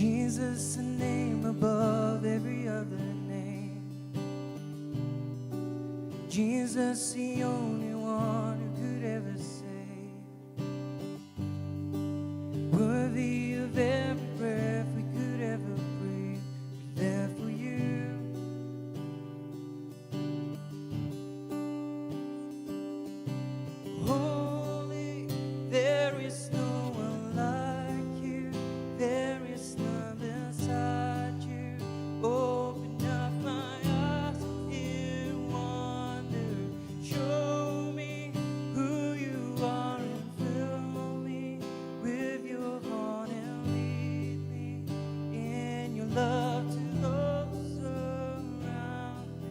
Jesus, the name above every other name. Jesus, the only one who could ever save. Worthy of every breath we could ever breathe, we live for you. Holy, there is no one like you. There is none beside you. Open up my eyes in wonder. Show me who you are and fill me with your heart and lead me in your love to those around me.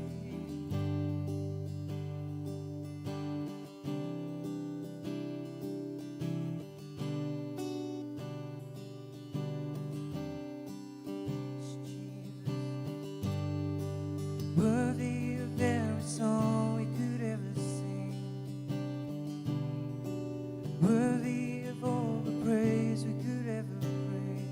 Worthy of every song we could ever sing, worthy of all the praise we could ever pray,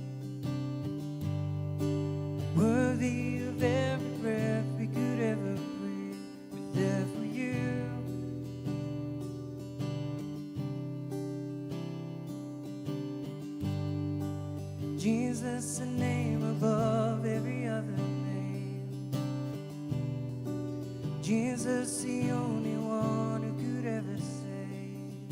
worthy of every breath we could ever breathe, we're there for you. Jesus, the name above every other name. Jesus, the only one who could ever save.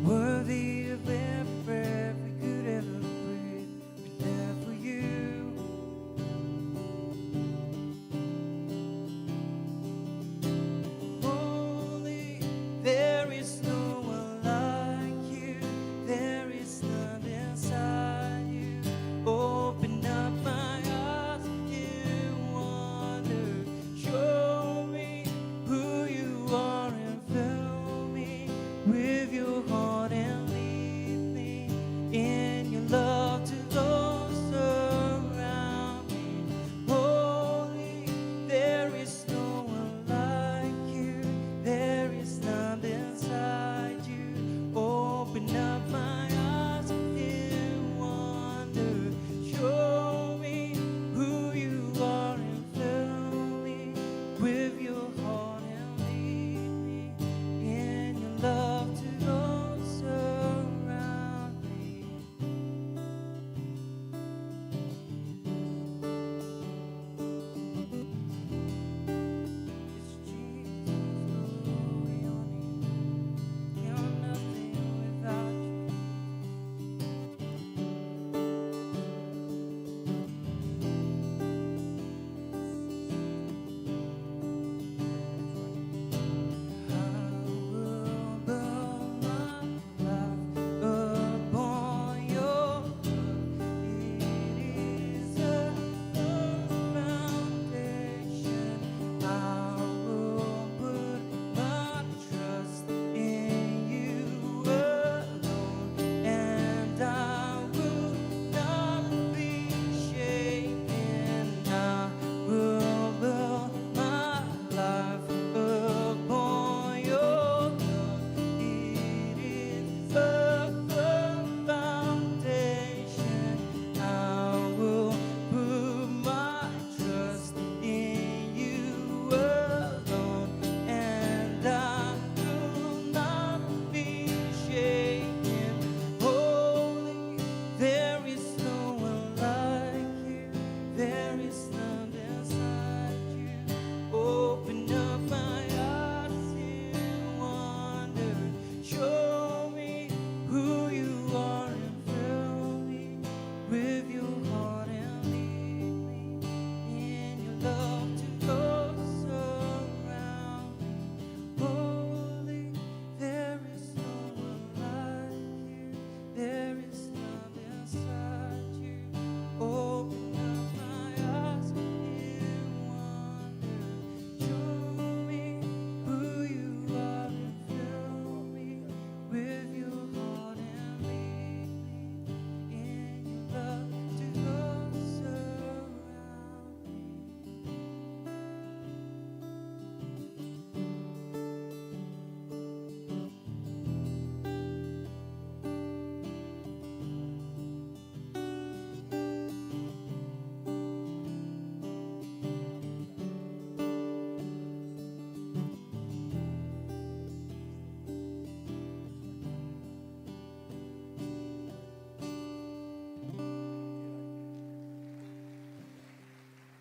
Worthy of every breath we could ever breathe, we're there for you. Holy, there is no one like you. There is none beside you. Open up my eyes in wonder. Show me who you are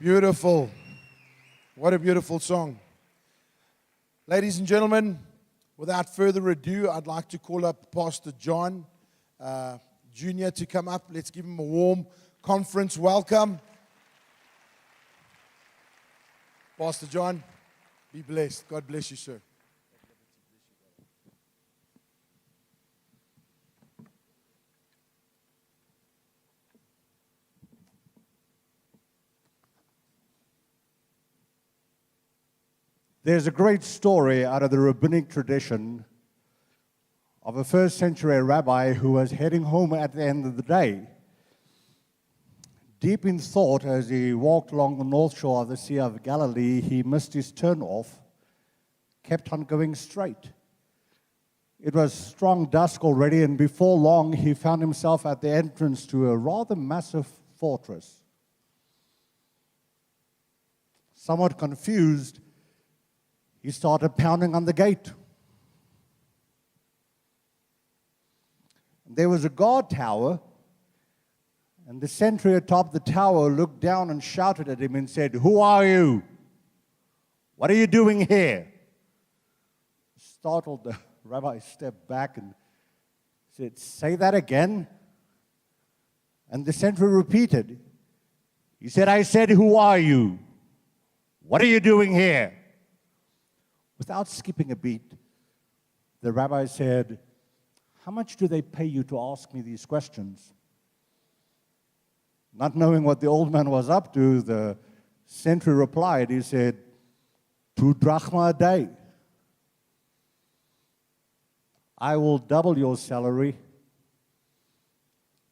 Beautiful. What a beautiful song. Ladies and gentlemen, without further ado, I'd like to call up Pastor John Jr. to come up. Let's give him a warm conference welcome. Pastor John, be blessed. God bless you, sir. There's a great story out of the rabbinic tradition of a first century rabbi who was heading home at the end of the day. Deep in thought, as he walked along the north shore of the Sea of Galilee, he missed his turnoff, kept on going straight. It was strong dusk already, and before long he found himself at the entrance to a rather massive fortress. Somewhat confused, he started pounding on the gate. There was a guard tower, and the sentry atop the tower looked down and shouted at him and said, "Who are you? What are you doing here?" Startled, the rabbi stepped back and said, "Say that again." And the sentry repeated. He said, "I said, who are you? What are you doing here?" Without skipping a beat, the rabbi said, "How much do they pay you to ask me these questions?" Not knowing what the old man was up to, the sentry replied, he said, 2 drachma a day. I will double your salary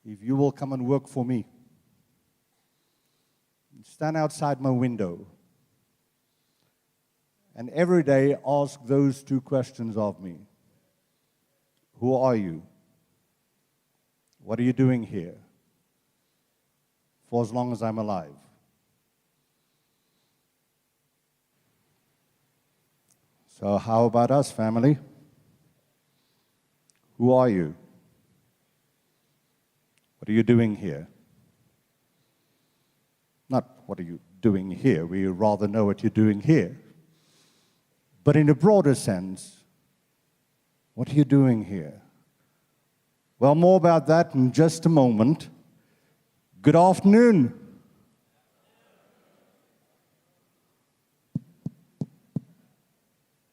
if you will come and work for me. Stand outside my window and every day ask those 2 questions of me. Who are you? What are you doing here? For as long as I'm alive. So how about us, family? Who are you? What are you doing here? Not what are you doing here. We rather know what you're doing here. But in a broader sense, what are you doing here? Well, more about that in just a moment. Good afternoon.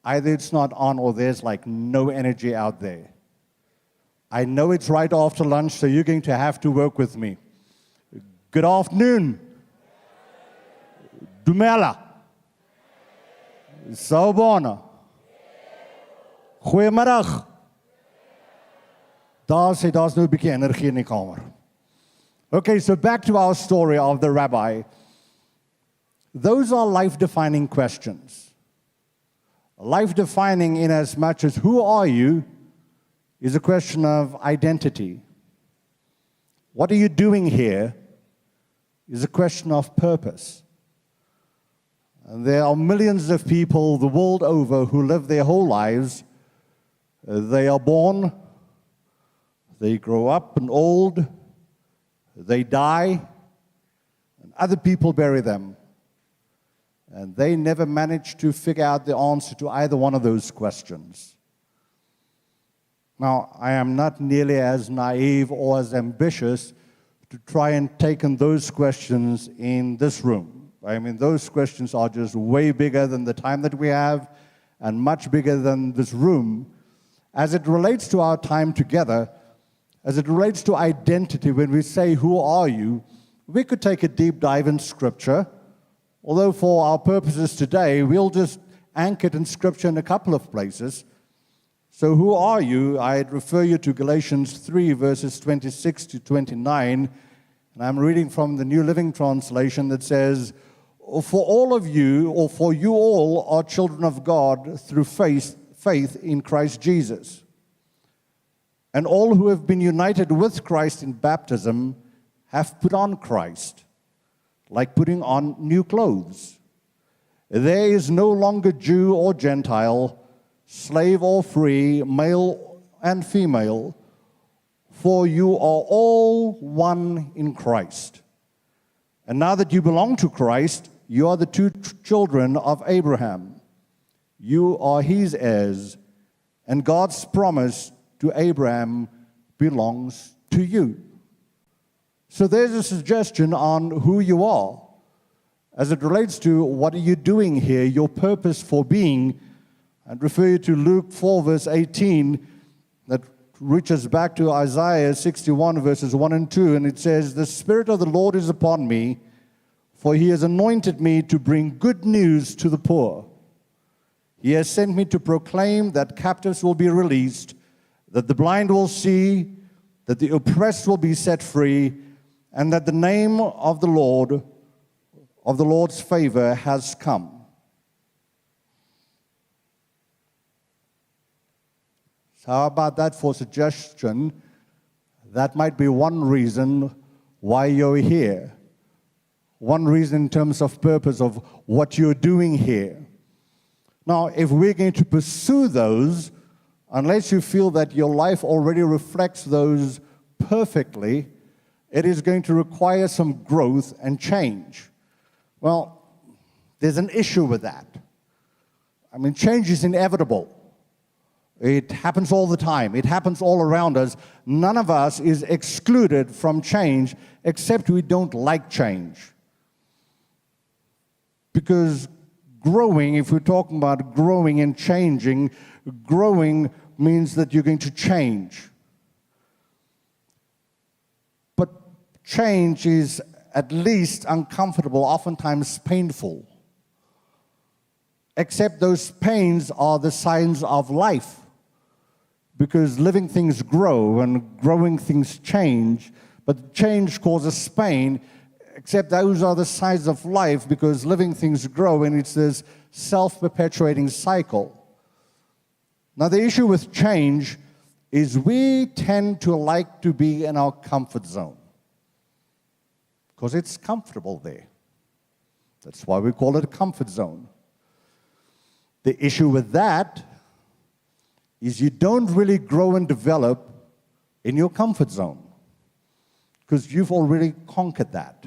Either it's not on or there's like no energy out there. I know it's right after lunch, so you're going to have to work with me. Good afternoon. Dumela. Sawubona. Goeiemiddag. Daar's no 'n bietjie energie in die kamer. Okay, so back to our story of the rabbi. Those are life-defining questions. Life-defining in as much as who are you is a question of identity. What are you doing here is a question of purpose. And there are millions of people the world over who live their whole lives. They are born, they grow up and old, they die, and other people bury them. And they never manage to figure out the answer to either one of those questions. Now, I am not nearly as naive or as ambitious to try and take on those questions in this room. I mean, those questions are just way bigger than the time that we have and much bigger than this room. As it relates to our time together, as it relates to identity, when we say, who are you, we could take a deep dive in Scripture, although for our purposes today, we'll just anchor it in Scripture in a couple of places. So who are you? I'd refer you to Galatians 3, verses 26 to 29, and I'm reading from the New Living Translation that says, "For all of you, or for you all, are children of God through faith in Christ Jesus. And all who have been united with Christ in baptism have put on Christ, like putting on new clothes. There is no longer Jew or Gentile, slave or free, male and female, for you are all one in Christ. And now that you belong to Christ, you are the two children of Abraham. You are his heirs, and God's promise to Abraham belongs to you. So there's a suggestion on who you are. As it relates to what are you doing here, your purpose for being, I'd refer you to Luke 4, verse 18, that reaches back to Isaiah 61, verses 1 and 2, and it says, "The Spirit of the Lord is upon me, for he has anointed me to bring good news to the poor. He has sent me to proclaim that captives will be released, that the blind will see, that the oppressed will be set free, and that the name of the Lord, of the Lord's favor has come." So how about that for suggestion? That might be one reason why you're here. One reason in terms of purpose of what you're doing here. Now, if we're going to pursue those, unless you feel that your life already reflects those perfectly, it is going to require some growth and change. Well, there's an issue with that. I mean, change is inevitable. It happens all the time. It happens all around us. None of us is excluded from change, except we don't like change. Because growing, if we're talking about growing and changing, growing means that you're going to change. But change is at least uncomfortable, oftentimes painful. Except those pains are the signs of life. Because living things grow and growing things change, but change causes pain, except those are the signs of life because living things grow and it's this self-perpetuating cycle. Now the issue with change is we tend to like to be in our comfort zone because it's comfortable there. That's why we call it a comfort zone. The issue with that is you don't really grow and develop in your comfort zone because you've already conquered that,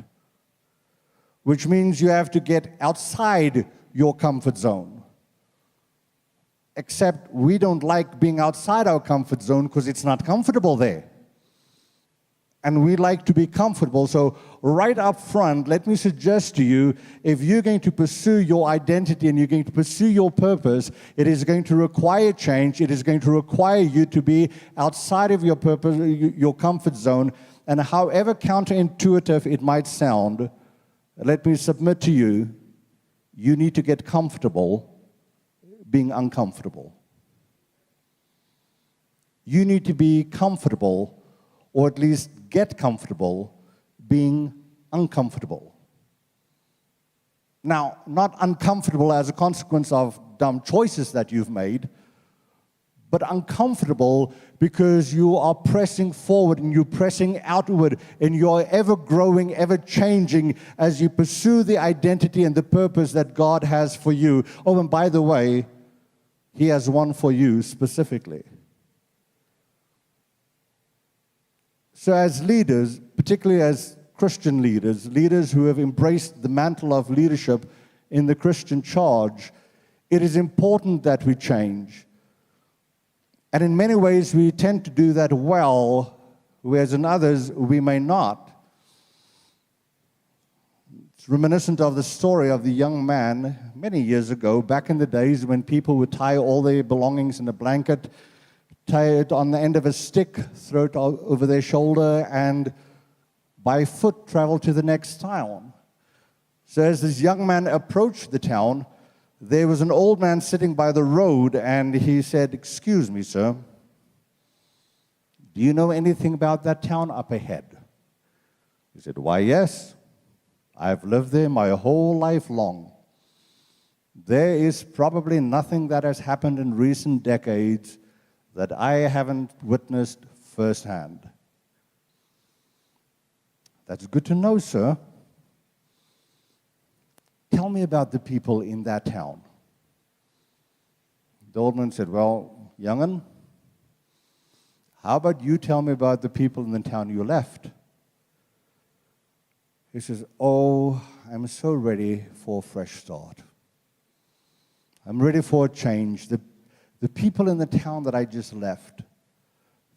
which means you have to get outside your comfort zone. Except we don't like being outside our comfort zone because it's not comfortable there. And we like to be comfortable. So right up front, let me suggest to you, if you're going to pursue your identity and you're going to pursue your purpose, it is going to require change. It is going to require you to be outside of your purpose, your comfort zone. And however counterintuitive it might sound, let me submit to you, you need to get comfortable being uncomfortable. You need to be comfortable, or at least get comfortable being uncomfortable. Now, not uncomfortable as a consequence of dumb choices that you've made, but uncomfortable because you are pressing forward and you're pressing outward and you're ever growing, ever changing as you pursue the identity and the purpose that God has for you. Oh, and by the way, He has one for you specifically. So as leaders, particularly as Christian leaders, leaders who have embraced the mantle of leadership in the Christian charge, it is important that we change. And in many ways, we tend to do that well, whereas in others, we may not. It's reminiscent of the story of the young man many years ago, back in the days when people would tie all their belongings in a blanket, tie it on the end of a stick, throw it over their shoulder, and by foot travel to the next town. So as this young man approached the town, there was an old man sitting by the road, and he said, "Excuse me, sir, do you know anything about that town up ahead?" He said, "Why, yes. I've lived there my whole life long. There is probably nothing that has happened in recent decades that I haven't witnessed firsthand." "That's good to know, sir. Tell me about the people in that town." The old man said, "Well, young'un, how about you tell me about the people in the town you left?" He says, oh, I'm so ready for a fresh start. I'm ready for a change. The people in the town that I just left,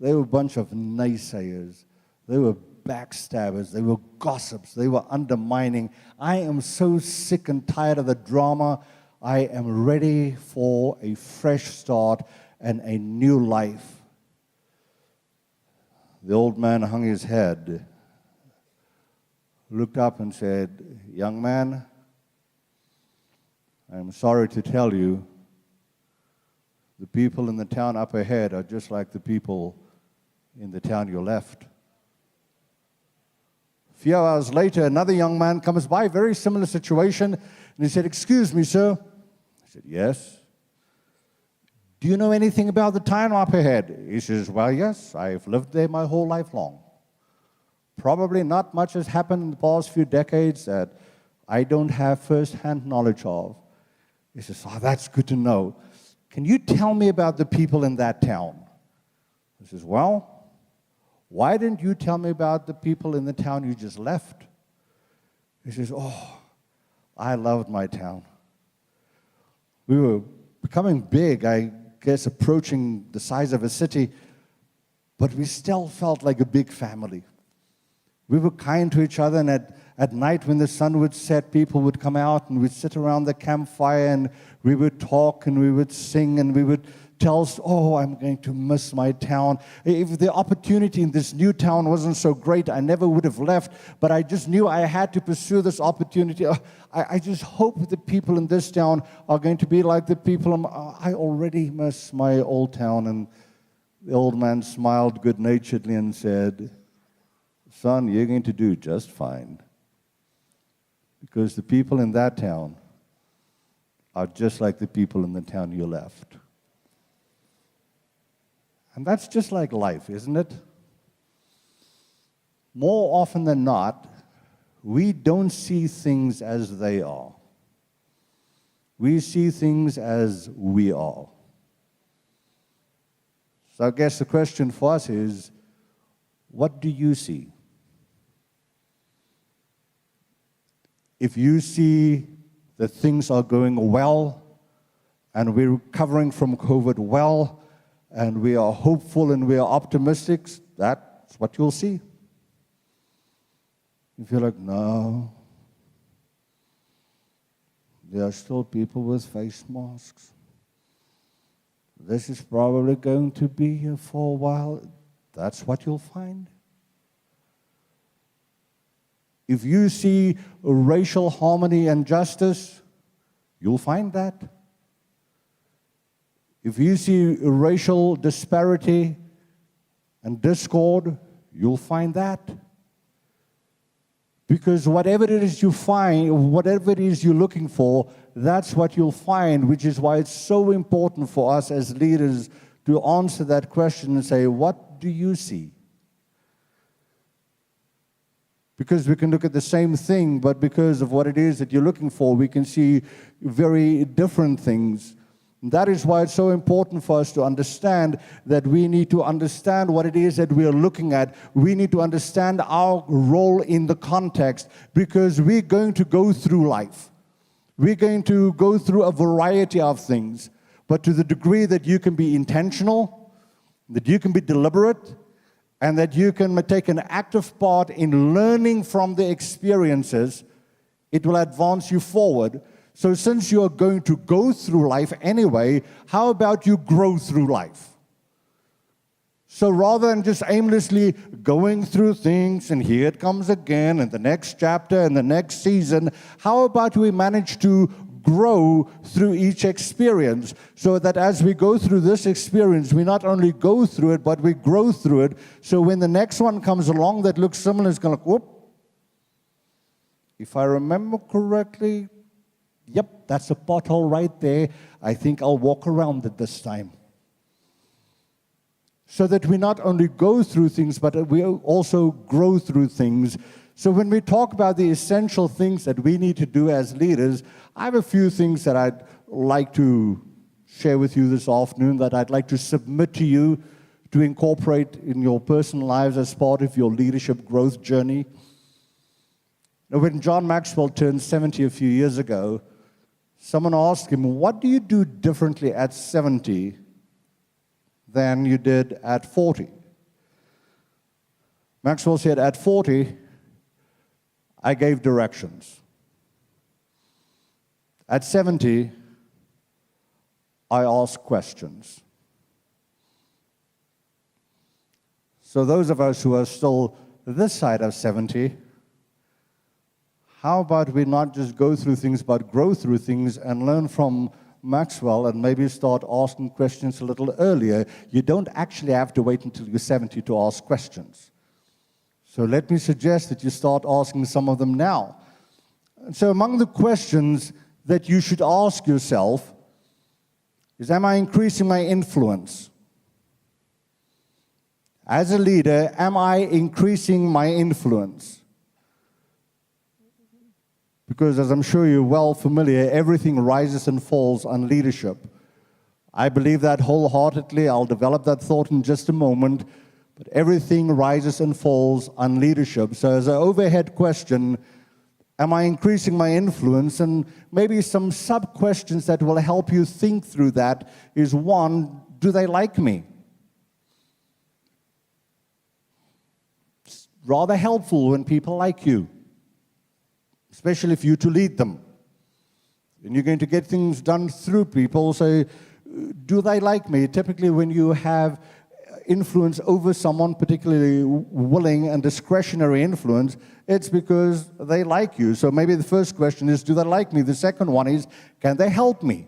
they were a bunch of naysayers. They were backstabbers. They were gossips. They were undermining. I am so sick and tired of the drama. I am ready for a fresh start and a new life. The old man hung his head, looked up and said, young man, I'm sorry to tell you, the people in the town up ahead are just like the people in the town you left. A few hours later, another young man comes by, very similar situation, and he said, excuse me, sir. I said, yes. Do you know anything about the town up ahead? He says, well, yes, I've lived there my whole life long. Probably not much has happened in the past few decades that I don't have first-hand knowledge of. He says, oh, that's good to know. Can you tell me about the people in that town? He says, well, why didn't you tell me about the people in the town you just left? He says, oh, I loved my town. We were becoming big, I guess approaching the size of a city, but we still felt like a big family. We were kind to each other, and at night when the sun would set, people would come out and we'd sit around the campfire and we would talk and we would sing and we would tell us, oh, I'm going to miss my town. If the opportunity in this new town wasn't so great, I never would have left, but I just knew I had to pursue this opportunity. I just hope the people in this town are going to be like the people. I already miss my old town. And the old man smiled good-naturedly and said, son, you're going to do just fine, because the people in that town are just like the people in the town you left. And that's just like life, isn't it? More often than not, we don't see things as they are. We see things as we are. So I guess the question for us is, what do you see? If you see that things are going well, and we're recovering from COVID well, and we are hopeful and we are optimistic, that's what you'll see. If you're like, no, there are still people with face masks. This is probably going to be here for a while. That's what you'll find. If you see racial harmony and justice, you'll find that. If you see racial disparity and discord, you'll find that. Because whatever it is you find, whatever it is you're looking for, that's what you'll find, which is why it's so important for us as leaders to answer that question and say, what do you see? Because we can look at the same thing, but because of what it is that you're looking for, we can see very different things. And that is why it's so important for us to understand that we need to understand what it is that we are looking at. We need to understand our role in the context, because we're going to go through life. We're going to go through a variety of things, but to the degree that you can be intentional, that you can be deliberate, and that you can take an active part in learning from the experiences, it will advance you forward. So since you are going to go through life anyway, how about you grow through life? So rather than just aimlessly going through things, and here it comes again, and the next chapter, and the next season, how about we manage to grow through each experience, so that as we go through this experience, we not only go through it, but we grow through it, so when the next one comes along that looks similar, it's going to whoop. If I remember correctly, yep, that's a pothole right there. I think I'll walk around it this time. So that we not only go through things, but we also grow through things. So when we talk about the essential things that we need to do as leaders, I have a few things that I'd like to share with you this afternoon, that I'd like to submit to you to incorporate in your personal lives as part of your leadership growth journey. Now, when John Maxwell turned 70 a few years ago, someone asked him, what do you do differently at 70 than you did at 40? Maxwell said, at 40, I gave directions. At 70, I asked questions. So those of us who are still this side of 70, how about we not just go through things, but grow through things and learn from Maxwell and maybe start asking questions a little earlier? You don't actually have to wait until you're 70 to ask questions. So let me suggest that you start asking some of them now. And so among the questions that you should ask yourself is, am I increasing my influence? As a leader, am I increasing my influence? Because as I'm sure you're well familiar, everything rises and falls on leadership. I believe that wholeheartedly. I'll develop that thought in just a moment. But everything rises and falls on leadership. So as an overhead question, am I increasing my influence? And maybe some sub-questions that will help you think through that is, one, do they like me? It's rather helpful when people like you, especially if you're to lead them. And you're going to get things done through people. So do they like me? Typically when you have influence over someone, particularly willing and discretionary influence, it's because they like you. So maybe the first question is, do they like me? The second one is, can they help me?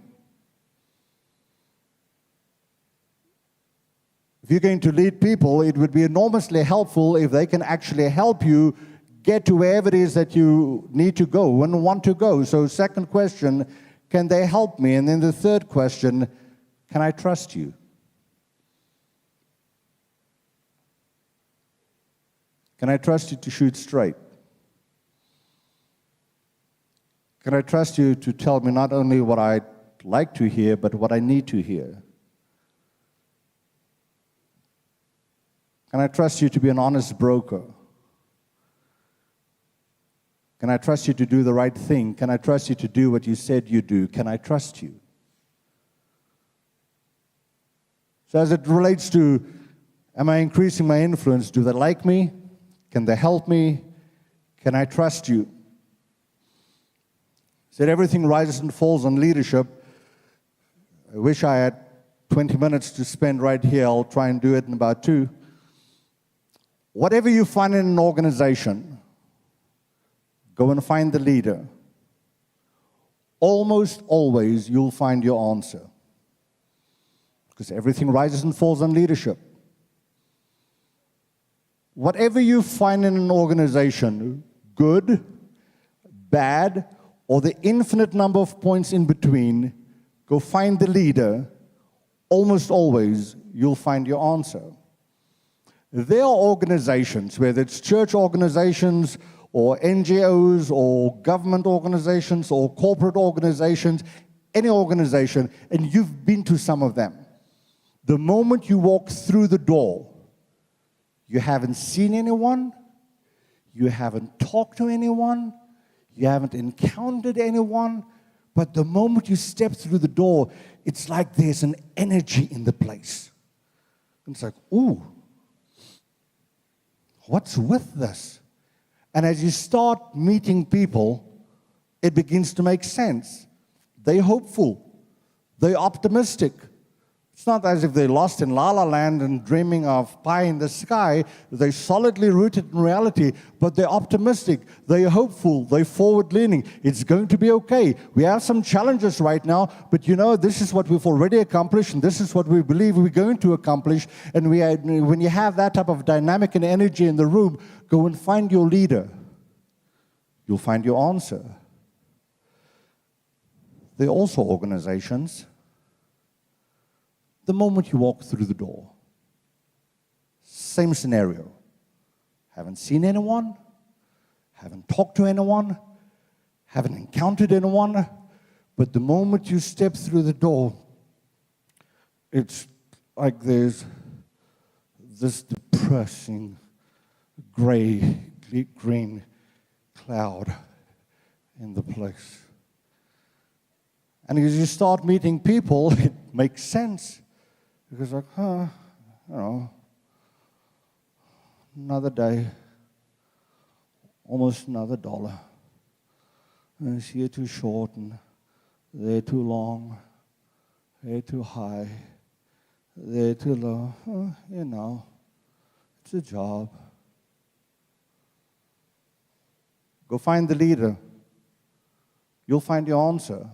If you're going to lead people, it would be enormously helpful if they can actually help you get to wherever it is that you need to go and want to go. So second question, can they help me? And then the third question, can I trust you? Can I trust you to shoot straight? Can I trust you to tell me not only what I'd like to hear, but what I need to hear? Can I trust you to be an honest broker? Can I trust you to do the right thing? Can I trust you to do what you said you do? Can I trust you? So as it relates to, am I increasing my influence? Do they like me? Can they help me? Can I trust you? Said everything rises and falls on leadership. I wish I had 20 minutes to spend right here. I'll try and do it in about 2. Whatever you find in an organization, go and find the leader. Almost always you'll find your answer. Because everything rises and falls on leadership. Whatever you find in an organization, good, bad, or the infinite number of points in between, go find the leader. Almost always, you'll find your answer. There are organizations, whether it's church organizations, or NGOs, or government organizations, or corporate organizations, any organization, and you've been to some of them. The moment you walk through the door, you haven't seen anyone, you haven't talked to anyone, you haven't encountered anyone, but the moment you step through the door, it's like there's an energy in the place. And it's like, ooh, what's with this? And as you start meeting people, it begins to make sense. They're hopeful, they're optimistic. It's not as if they're lost in la la land and dreaming of pie in the sky. They're solidly rooted in reality, but they're optimistic, they're hopeful, they're forward-leaning. It's going to be okay. We have some challenges right now, but you know, this is what we've already accomplished, and this is what we believe we're going to accomplish. And when you have that type of dynamic and energy in the room, go and find your leader. You'll find your answer. There are also organizations, the moment you walk through the door, same scenario. Haven't seen anyone, haven't talked to anyone, haven't encountered anyone, but the moment you step through the door, it's like there's this depressing, gray, green cloud in the place. And as you start meeting people, it makes sense. Because like, another day, almost another $1. And it's here too short, and there too long, here too high, there too low. It's a job. Go find the leader. You'll find your answer.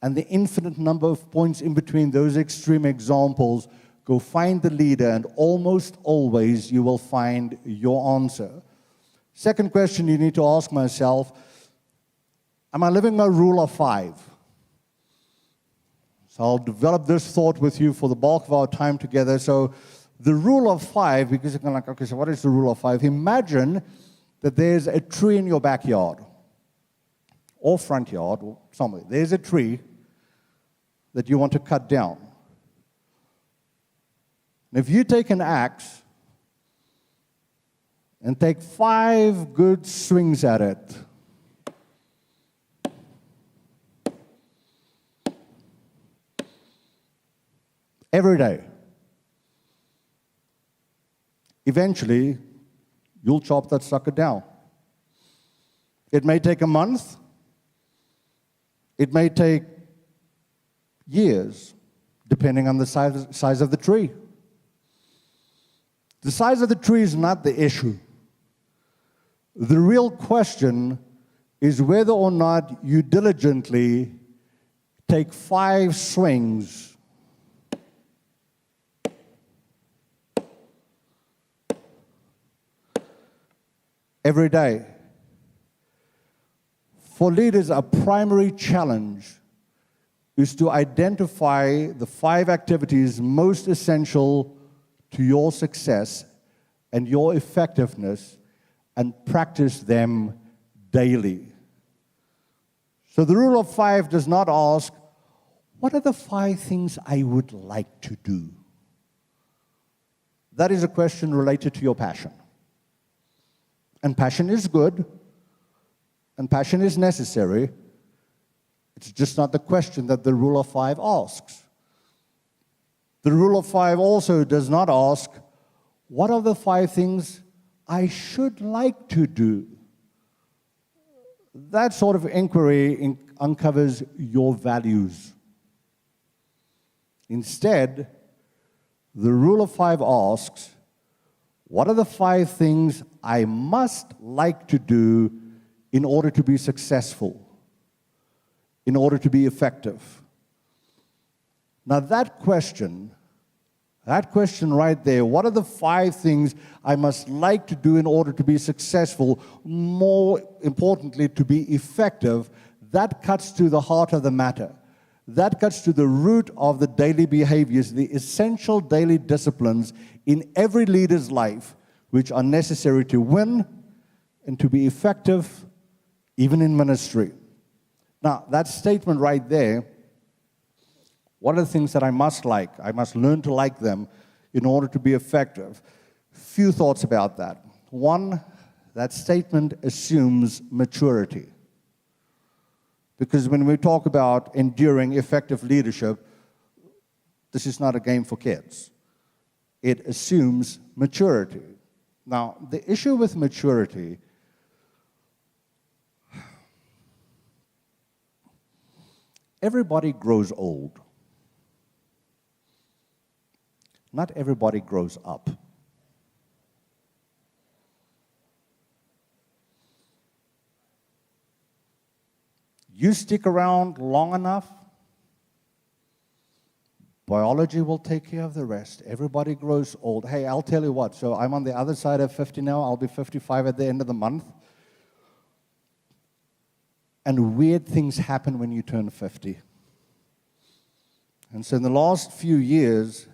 And the infinite number of points in between those extreme examples, go find the leader, and almost always you will find your answer. Second question you need to ask myself, am I living my rule of 5? So I'll develop this thought with you for the bulk of our time together. So the rule of 5, because you're like, okay, so what is the rule of 5? Imagine that there's a tree in your backyard or front yard or somewhere. There's a tree that you want to cut down. And if you take an axe and take 5 good swings at it, every day, eventually, you'll chop that sucker down. It may take a month. It may take years, depending on the size of the tree. The size of the tree is not the issue. The real question is whether or not you diligently take 5 swings every day. For leaders, a primary challenge is to identify the 5 activities most essential to your success and your effectiveness and practice them daily. So the rule of 5 does not ask, what are the 5 things I would like to do? That is a question related to your passion. And passion is good, and passion is necessary. It's just not the question that the rule of 5 asks. The rule of 5 also does not ask, what are the 5 things I should like to do? That sort of inquiry uncovers your values. Instead, the rule of 5 asks, what are the 5 things I must like to do in order to be successful, in order to be effective? Now that question right there, what are the 5 things I must like to do in order to be successful, more importantly, to be effective, that cuts to the heart of the matter. That cuts to the root of the daily behaviors, the essential daily disciplines in every leader's life, which are necessary to win and to be effective, even in ministry. Now, that statement right there, what are the things that I must like? I must learn to like them in order to be effective. Few thoughts about that. One, that statement assumes maturity. Because when we talk about enduring effective leadership, this is not a game for kids. It assumes maturity. Now, the issue with maturity, everybody grows old. Not everybody grows up. You stick around long enough, biology will take care of the rest. Everybody grows old. Hey, I'll tell you what, so I'm on the other side of 50 now. I'll be 55 at the end of the month. And weird things happen when you turn 50. And so in the last few years,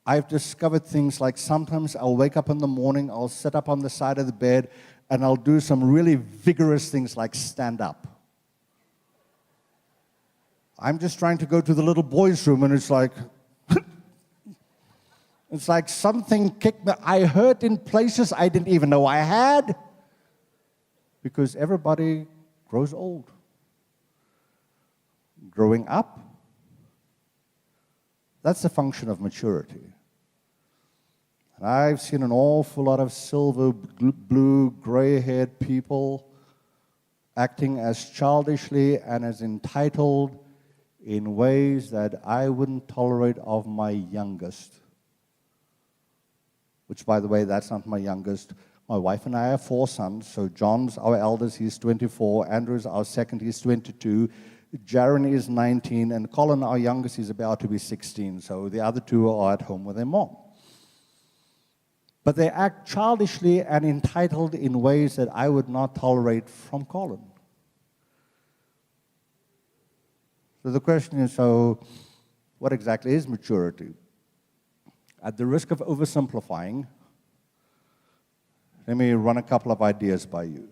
I've discovered things like sometimes I'll wake up in the morning, I'll sit up on the side of the bed, and I'll do some really vigorous things like stand up. I'm just trying to go to the little boys' room, and it's like, it's like something kicked me. I hurt in places I didn't even know I had. because everybody grows old. Growing up, that's a function of maturity. And I've seen an awful lot of silver, blue, gray-haired people acting as childishly and as entitled in ways that I wouldn't tolerate of my youngest. Which, by the way, that's not my youngest. My wife and I have 4 sons. So John's our eldest, he's 24. Andrew's our second, he's 22. Jaron is 19. And Colin, our youngest, is about to be 16. So the other 2 are at home with their mom. But they act childishly and entitled in ways that I would not tolerate from Colin. So the question is, so what exactly is maturity? At the risk of oversimplifying, let me run a couple of ideas by you.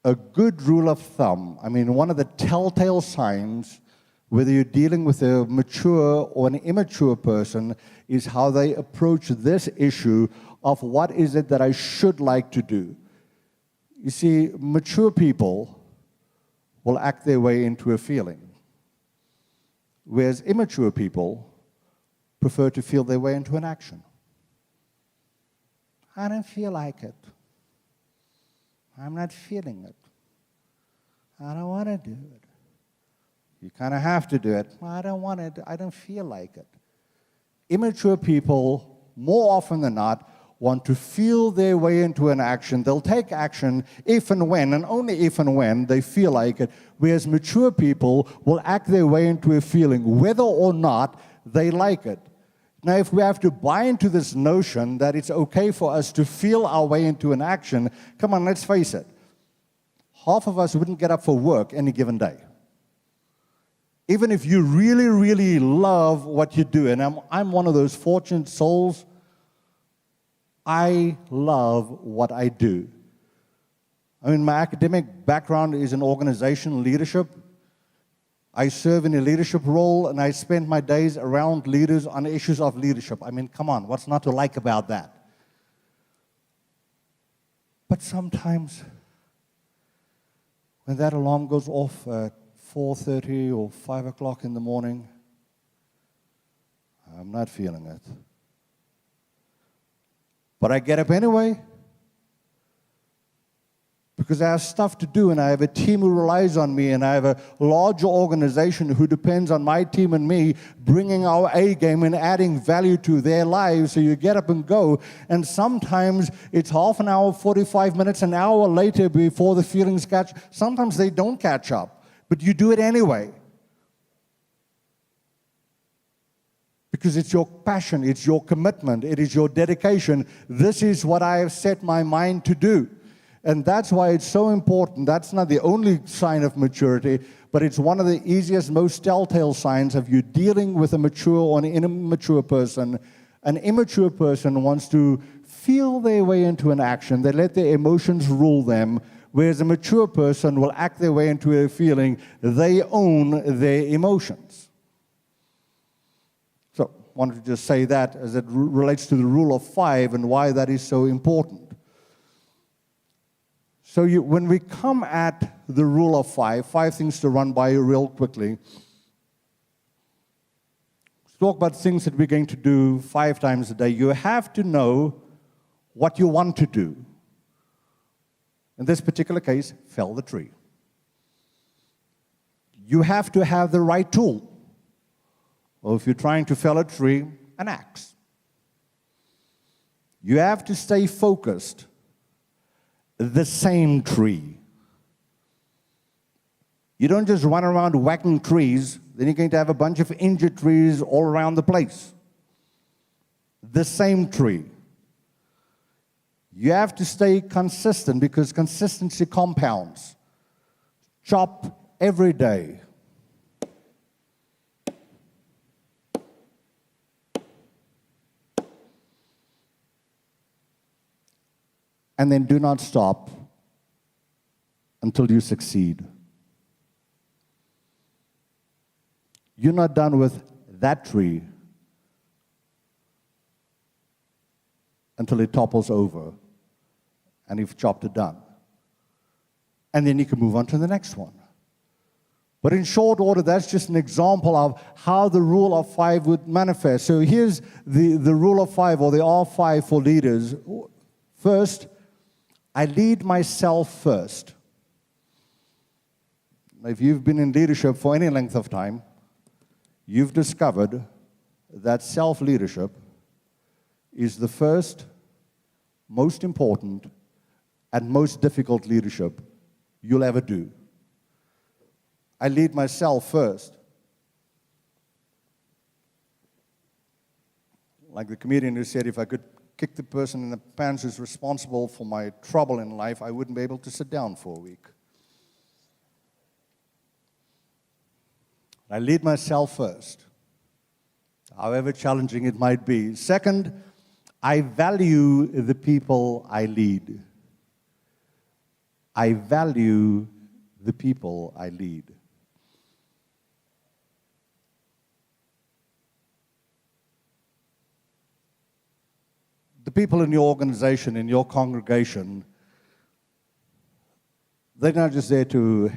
A good rule of thumb, I mean, one of the telltale signs, whether you're dealing with a mature or an immature person, is how they approach this issue of what is it that I should like to do. You see, mature people will act their way into a feeling, whereas immature people prefer to feel their way into an action. I don't feel like it. I'm not feeling it. I don't want to do it. You kind of have to do it. I don't want it. I don't feel like it. Immature people, more often than not, want to feel their way into an action. They'll take action if and when, and only if and when, they feel like it, whereas mature people will act their way into a feeling, whether or not they like it. Now, if we have to buy into this notion that it's okay for us to feel our way into an action, come on, let's face it. Half of us wouldn't get up for work any given day. Even if you really, really love what you do, and I'm one of those fortunate souls, I love what I do. I mean, my academic background is in organizational leadership. I serve in a leadership role, and I spend my days around leaders on issues of leadership. I mean, come on, what's not to like about that? But sometimes, when that alarm goes off at 4:30 or 5 o'clock in the morning, I'm not feeling it. But I get up anyway, because I have stuff to do, and I have a team who relies on me, and I have a larger organization who depends on my team and me bringing our A game and adding value to their lives. So you get up and go, and sometimes it's half an hour, 45 minutes, an hour later before the feelings catch. Sometimes they don't catch up, but you do it anyway. Because it's your passion, it's your commitment, it is your dedication. This is what I have set my mind to do. And that's why it's so important. That's not the only sign of maturity, but it's one of the easiest, most telltale signs of you dealing with a mature or an immature person. An immature person wants to feel their way into an action. They let their emotions rule them, whereas a mature person will act their way into a feeling. They own their emotions. So I wanted to just say that as it relates to the rule of 5 and why that is so important. So when we come at the rule of 5 things to run by you real quickly. Let's talk about things that we're going to do 5 times a day. You have to know what you want to do. In this particular case, fell the tree. You have to have the right tool. Or if you're trying to fell a tree, an axe. You have to stay focused. The same tree. You don't just run around whacking trees, then you're going to have a bunch of injured trees all around the place. The same tree. You have to stay consistent because consistency compounds. Chop every day. And then do not stop until you succeed. You're not done with that tree until it topples over. and you've chopped it down. And then you can move on to the next one. But in short order, that's just an example of how the rule of 5 would manifest. So here's the rule of 5, or the R5 for leaders. First, I lead myself first. If you've been in leadership for any length of time, you've discovered that self-leadership is the first, most important, and most difficult leadership you'll ever do. I lead myself first. Like the comedian who said, if I could kick the person in the pants who's responsible for my trouble in life, I wouldn't be able to sit down for a week. I lead myself first, however challenging it might be. Second, I value the people I lead. I value the people I lead. The people in your organization, in your congregation, they're not just there to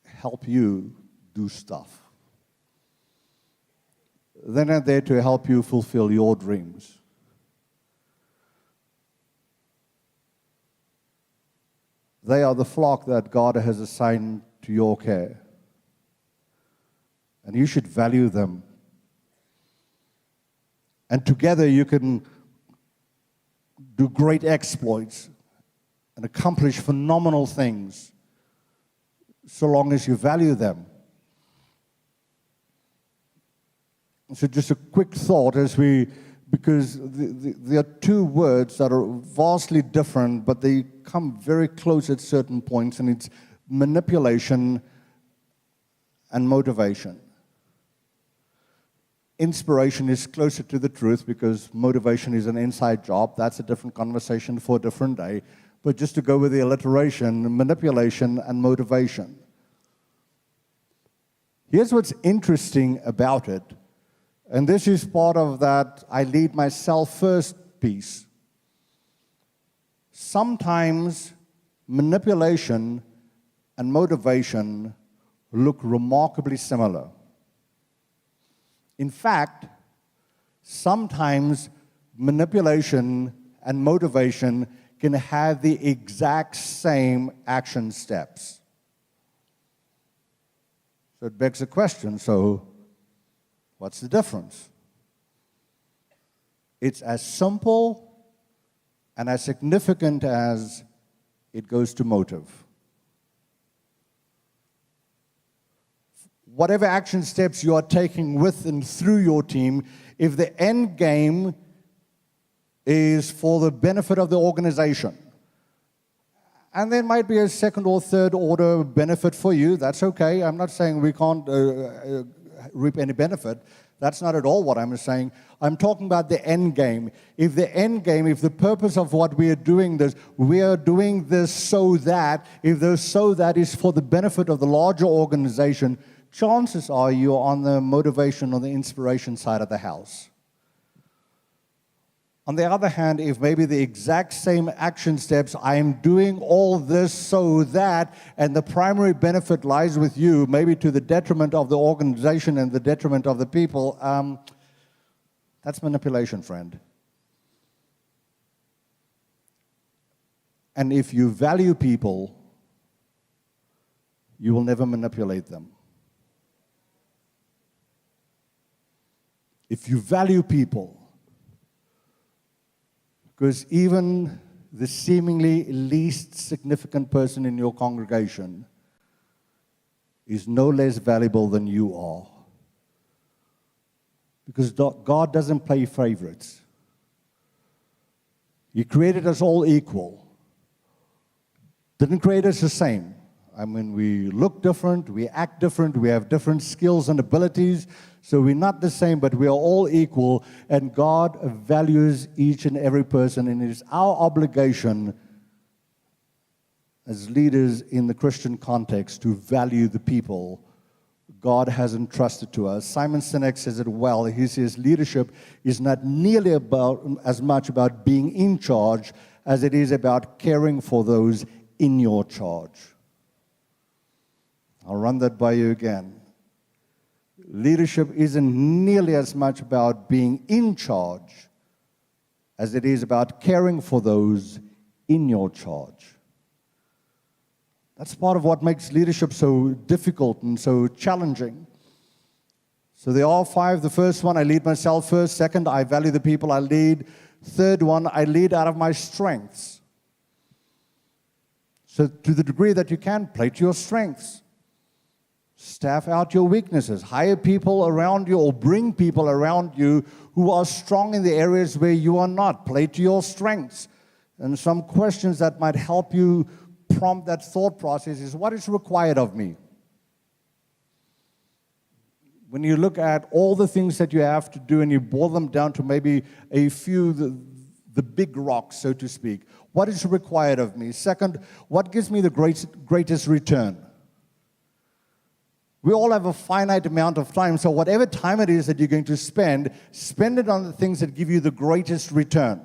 help you do stuff. They're not there to help you fulfill your dreams. They are the flock that God has assigned to your care. And you should value them. And together you can do great exploits and accomplish phenomenal things so long as you value them. So just a quick thought because there are two words that are vastly different, but they come very close at certain points, and it's manipulation and motivation. Inspiration is closer to the truth because motivation is an inside job. That's a different conversation for a different day. But just to go with the alliteration, manipulation and motivation. Here's what's interesting about it, and this is part of that I lead myself first piece. Sometimes manipulation and motivation look remarkably similar. In fact, sometimes manipulation and motivation can have the exact same action steps. So it begs the question, so what's the difference? It's as simple and as significant as it goes to motive. Whatever action steps you are taking with and through your team, if the end game is for the benefit of the organization, and there might be a second or third order benefit for you, that's okay. I'm not saying we can't reap any benefit. That's not at all what I'm saying. I'm talking about the end game. If the purpose of what we are doing this so that, if the so that is for the benefit of the larger organization, chances are you're on the motivation or the inspiration side of the house. On the other hand, if maybe the exact same action steps, I am doing all this so that, and the primary benefit lies with you, maybe to the detriment of the organization and the detriment of the people, that's manipulation, friend. And if you value people, you will never manipulate them. If you value people, because even the seemingly least significant person in your congregation is no less valuable than you are. Because God doesn't play favorites. He created us all equal. Didn't create us the same. I mean, we look different, we act different, we have different skills and abilities, so we're not the same, but we are all equal, and God values each and every person, and it is our obligation as leaders in the Christian context to value the people God has entrusted to us. Simon Sinek says it well. He says leadership is not nearly as much about being in charge as it is about caring for those in your charge. I'll run that by you again. Leadership isn't nearly as much about being in charge as it is about caring for those in your charge. That's part of what makes leadership so difficult and so challenging. So there are 5. The first one, I lead myself first. Second, I value the people I lead. Third one, I lead out of my strengths. So to the degree that you can, play to your strengths. Staff out your weaknesses. Hire people around you or bring people around you who are strong in the areas where you are not. Play to your strengths. And some questions that might help you prompt that thought process is, what is required of me? When you look at all the things that you have to do and you boil them down to maybe a few, the big rocks, so to speak, what is required of me? Second, what gives me the greatest return? We all have a finite amount of time, so whatever time it is that you're going to spend it on the things that give you the greatest return.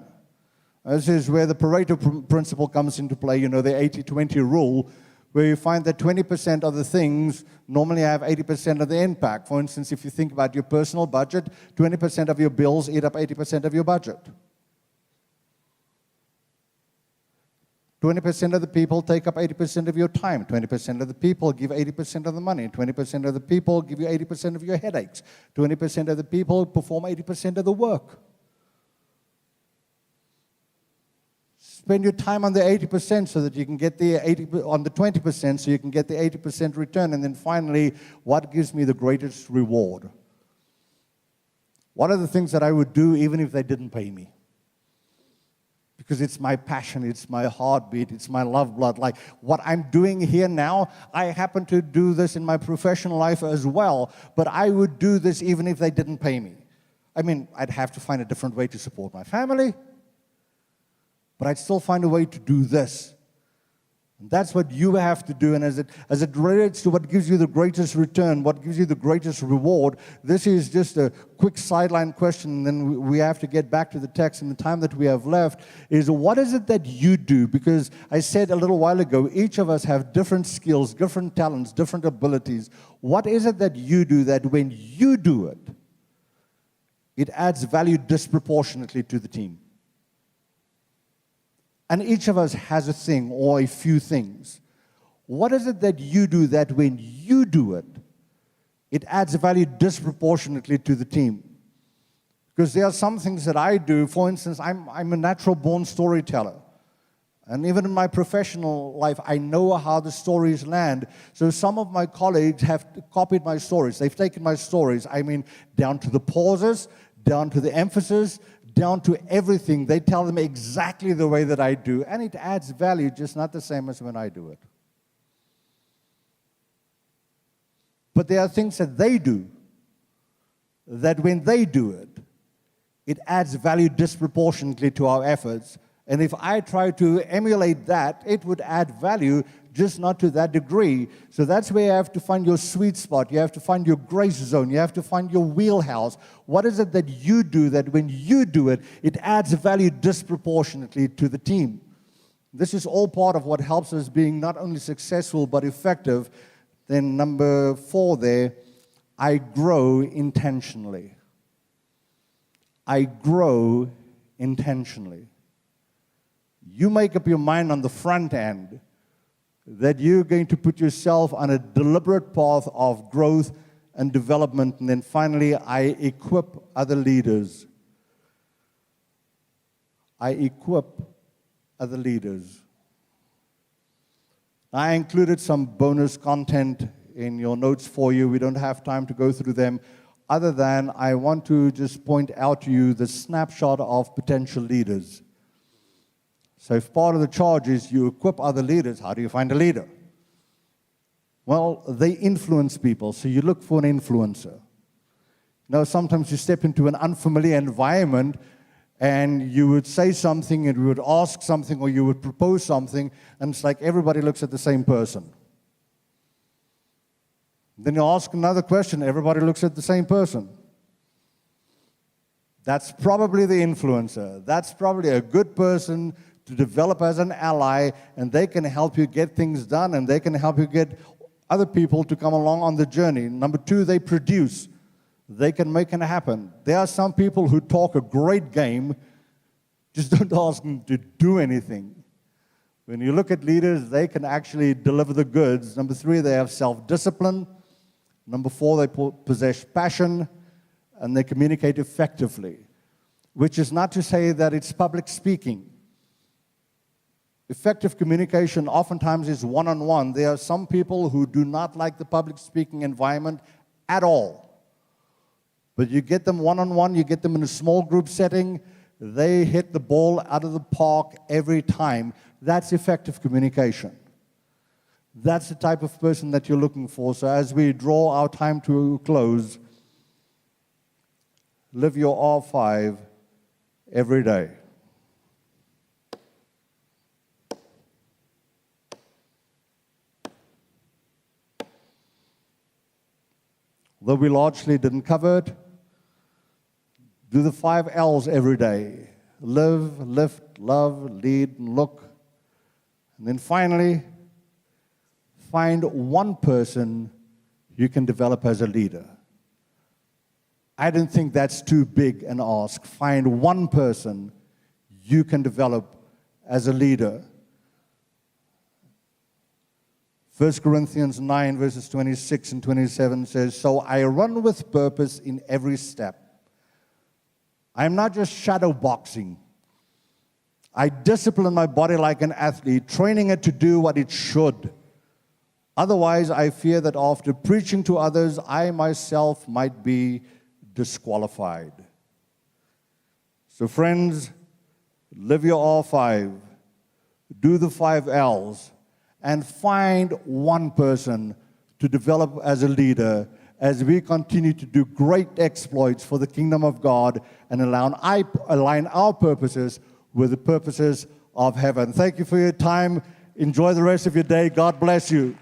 This is where the Pareto principle comes into play, you know, the 80-20 rule, where you find that 20% of the things normally have 80% of the impact. For instance, if you think about your personal budget, 20% of your bills eat up 80% of your budget. 20% of the people take up 80% of your time. 20% of the people give 80% of the money. 20% of the people give you 80% of your headaches. 20% of the people perform 80% of the work. Spend your time on the 80% so that you can get the 20% so you can get the 80% return. And then finally, what gives me the greatest reward? What are the things that I would do even if they didn't pay me? Because it's my passion, it's my heartbeat, it's my lifeblood. Like what I'm doing here now, I happen to do this in my professional life as well, but I would do this even if they didn't pay me. I mean, I'd have to find a different way to support my family, but I'd still find a way to do this. And that's what you have to do, and as it relates to what gives you the greatest return, what gives you the greatest reward, this is just a quick sideline question, and then we have to get back to the text in the time that we have left, is what is it that you do? Because I said a little while ago, each of us have different skills, different talents, different abilities. What is it that you do that when you do it, it adds value disproportionately to the team? And each of us has a thing or a few things. What is it that you do that when you do it, it adds value disproportionately to the team? Because there are some things that I do. For instance, I'm a natural-born storyteller. And even in my professional life, I know how the stories land. So some of my colleagues have copied my stories. They've taken my stories, I mean, down to the pauses, down to the emphasis, down to everything. They tell them exactly the way that I do, and it adds value, just not the same as when I do it. But there are things that they do that when they do it, it adds value disproportionately to our efforts. And if I try to emulate that, it would add value, just not to that degree. So that's where you have to find your sweet spot. You have to find your grace zone. You have to find your wheelhouse. What is it that you do that when you do it, it adds value disproportionately to the team? This is all part of what helps us being not only successful but effective. Then number 4 there, I grow intentionally. I grow intentionally. You make up your mind on the front end that you're going to put yourself on a deliberate path of growth and development. And then finally, I equip other leaders. I equip other leaders. I included some bonus content in your notes for you. We don't have time to go through them, other than I want to just point out to you the snapshot of potential leaders. So if part of the charge is you equip other leaders, how do you find a leader? Well, they influence people, so you look for an influencer. Now, sometimes you step into an unfamiliar environment and you would say something and you would ask something or you would propose something, and it's like everybody looks at the same person. Then you ask another question, everybody looks at the same person. That's probably the influencer. That's probably a good person to develop as an ally, and they can help you get things done, and they can help you get other people to come along on the journey. Number two, they produce. They can make it happen. There are some people who talk a great game, just don't ask them to do anything. When you look at leaders, they can actually deliver the goods. Number three, they have self-discipline. Number four, they possess passion, and they communicate effectively, which is not to say that it's public speaking. Effective communication oftentimes is one-on-one. There are some people who do not like the public speaking environment at all. But you get them one-on-one, you get them in a small group setting, they hit the ball out of the park every time. That's effective communication. That's the type of person that you're looking for. So as we draw our time to a close, live your R5 every day. Though we largely didn't cover it, do the 5 L's every day. Live, lift, love, lead, and look. And then finally, find one person you can develop as a leader. I don't think that's too big an ask. Find one person you can develop as a leader. 1 Corinthians 9, verses 26 and 27 says, "So I run with purpose in every step. I'm not just shadow boxing. I discipline my body like an athlete, training it to do what it should. Otherwise, I fear that after preaching to others, I myself might be disqualified." So friends, live your R5, do the 5 L's, and find one person to develop as a leader as we continue to do great exploits for the kingdom of God and align our purposes with the purposes of heaven. Thank you for your time. Enjoy the rest of your day. God bless you.